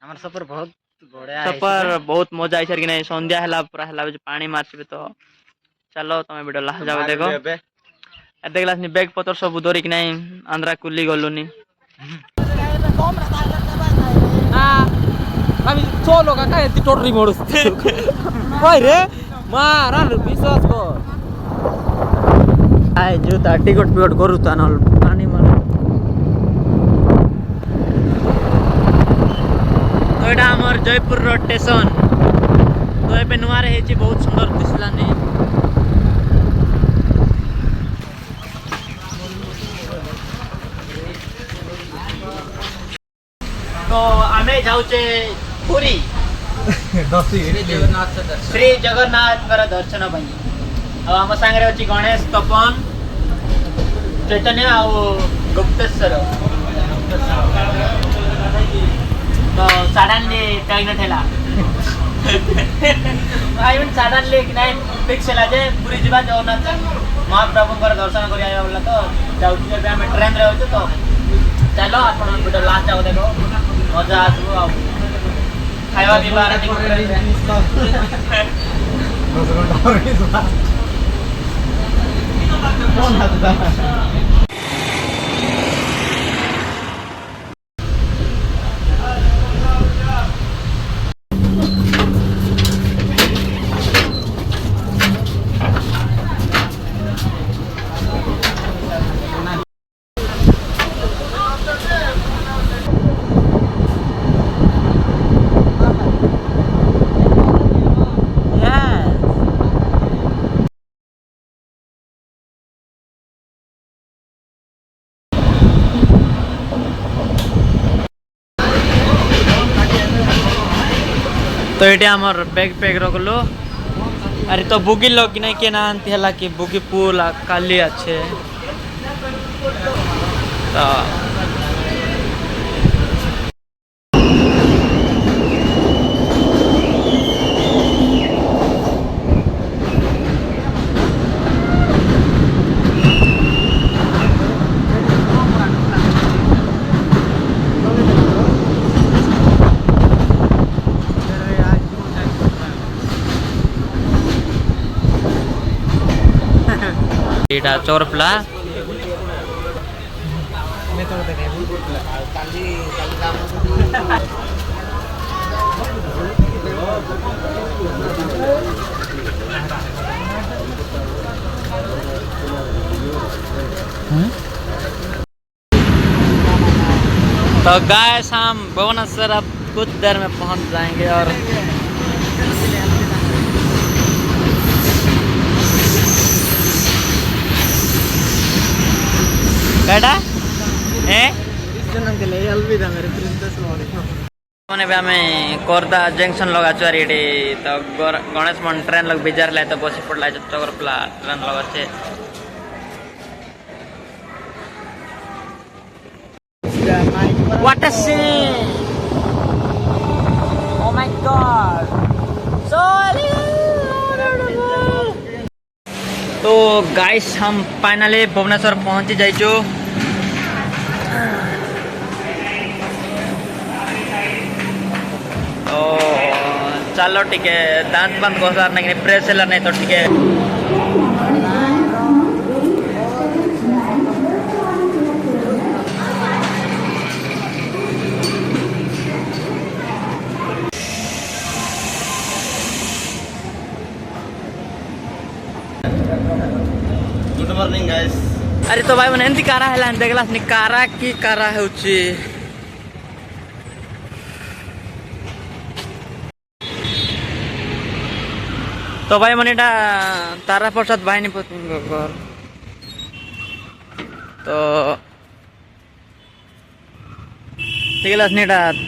हमर सफर बहुत बढ़िया सफर बहुत मजा आई कि नहीं संध्या है पूरा है पानी मारछे तो चलो तुम वीडियो लास्ट जाओ देखो देखला बैग पतर सब धरिक नहीं आंध्रा कुली गलुनी kami solo kakak ya tidur di modus woi re marah lu विश्वास कर आए जूता टिकट पिकट करू तो नल पानी मार तो एटा हमर जयपुर रोड स्टेशन तो एबे नुआ रे हेची बहुत सुंदर दिसलानी तो आमे जाउचे पुरी श्री जगन्नाथ दर्शन भाई आम सांगे अच्छी गणेश तपन चैतन्य आउ गुप्तेश्वर तो सडनली प्रेग्नेंट है आई मीन सडनली फिक्स है जे पुरी जीवा जगन्नाथ महाप्रभु दर्शन कर बोला तो जाऊँ आम ट्रेन रे तो चलो आप वीडियो लास्ट जाओ देखो मजा आसो खावा पीवा तो ये आमर बैग पैक रखलो अरे तो बुगी लोग कि नहीं के ना है कि बुगी पुल काली अच्छे एटा चोरपला तो गाइस हम भुवनेश्वर अब कुछ देर में पहुंच जाएंगे और बेटा मैंने हमें कोरदा जंक्शन लगा चुरी तो गणेश मन ट्रेन लोग बिजार लाए तो बसी पड़ला चकरपला ट्रेन लगा छे What a scene! Oh my God! Sorry! तो गाइस हम फाइनली भुवनेश्वर पहुंची जाइचो तो चलो ठीक है दांत बंद घोसार नहीं प्रेस नहीं तो ठीक है गुड मॉर्निंग गाइस अरे तो भाई मैंने एंती कारा है देखला कारा की कारा है उची तो भाई मैंने तारा प्रसाद भाई घर तो देखला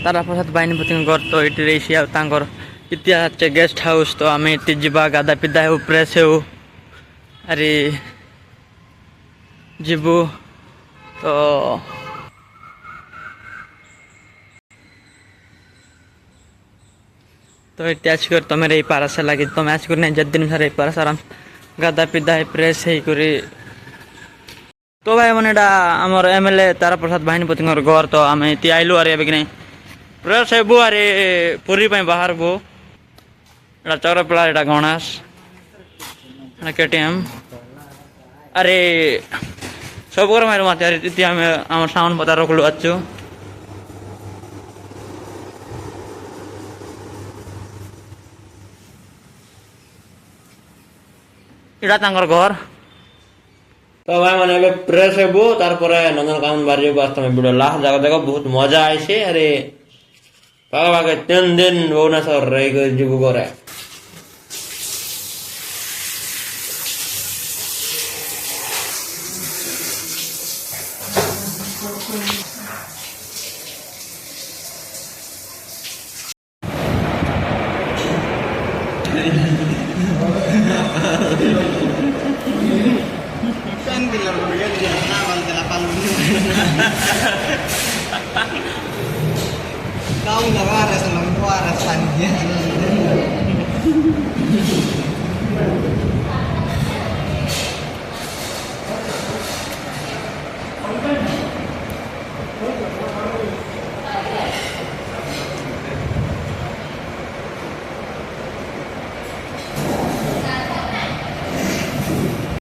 तारा प्रसाद भाई घर तो ये इतिहास गेस्ट हाउस तो आम ये जा गाधा पिधा हो प्रेस हो अरे जीवु तो ये आसिक तुम रही पारस लगे तुम आसिक नहीं जद दिन सारे पारस आराम गाधा पिधा प्रेस है तो भाई मैंने आमर एमएलए तारा प्रसाद भाईपति घर तो आम ये आइलु और कि नहीं Press bu hari puri pai bahar bu. Ada cara pelar ada gonas. Ada KTM. Are सब कर मेरे माते यार इतनी हमें हमारे सामान बता रखो लो अच्छो इड़ा तंगर घर तो भाई मैंने अभी प्रेस है वो तार पर नंदन कानन बारी को आस्था में वीडियो लास्ट जगह देखो बहुत मजा आई से अरे पागल पागल 3 दिन वो ना सर रही को जीव को रहे Kan killer dia di awal delapan. Kau nggak waras, nggak waras tadinya.